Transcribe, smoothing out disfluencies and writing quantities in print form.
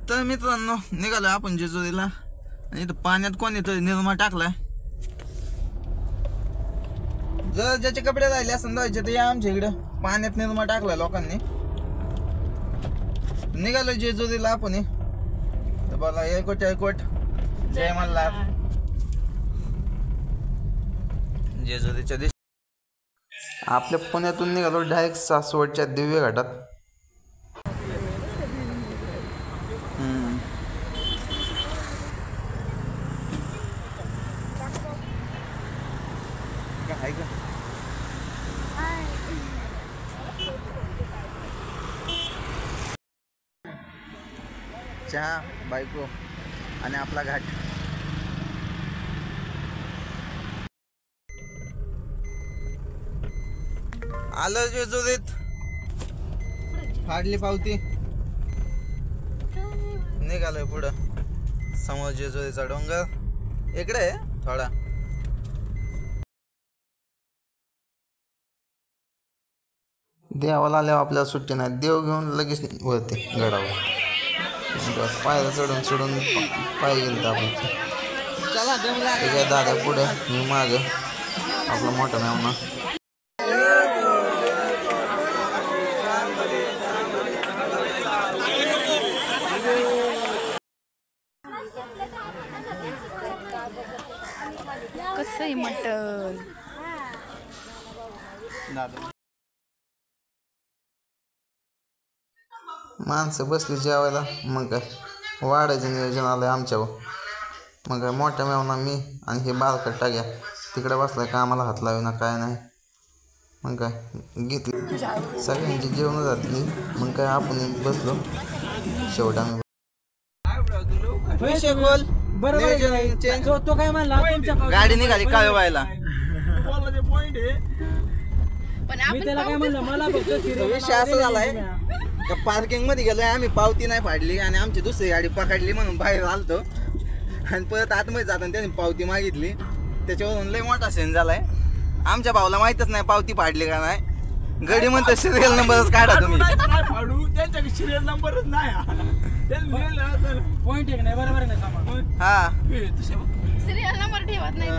तर मित्रांनो निघालो आपण जेजुरीला आणि इथं पाण्यात कोणीतरी निरमा टाकलाय. जर ज्याचे कपडे राहिले असं जायचे तर या आमच्या इकडं पाण्यात निरमा टाकलाय लोकांनी. निघालो जेजुरीला आपण. तर बोला एकोट एकोट जय मल्हार. जेजुरीच्या दिवशी आपल्या पुण्यातून निघालो डायरेक्ट सासवडच्या दिव्य घाटात. चहा बायको आणि आपला घाट. आलं जेजुरीत. फाडली पावती. निघालोय पुढं. समोर जेजुरीचा डोंगर इकडे आहे थोडा. देवाला आल्यावर आपल्याला सुट्टी नाही. देव घेऊन लगेच वरती गडावर पायऱ्या चढून चढून पाय गेले आपण. चला दादा पुढे मी माग. आपला मोठा मेवना. कसं मटण माणसं बसली जेवायला. मग काय वाढायचं नियोजन आलंय आमच्यावर. मग काय मोठ्या मेवना मी आणि हे बालकट टाक्या तिकडे बसलाय कामाला हात लावेना काय नाही. मग काय घेतली सगळ्यांची जेवण जातली. मग काय आपण बसलो. शेवट आम्ही गाडी निघाली काय व्हायला. विषय असं झालाय का पार्किंग मध्ये गेलोय आम्ही. पावती नाही फाडली आणि आमची दुसरी गाडी पकडली म्हणून बाहेर आलतो. आणि परत आतमध्ये जाताना त्यांनी पावती मागितली. त्याच्यावरून लय मोठा सीन झालाय. आमच्या भावाला माहितच नाही पावती फाडली का नाही. गडी म्हणतो सिरियल नंबरच काढा तुम्ही. सिरियल नंबरच नाही. पॉइंट एक नाही बरोबर नाही. हा सिरियल नंबर ठेवत नाही.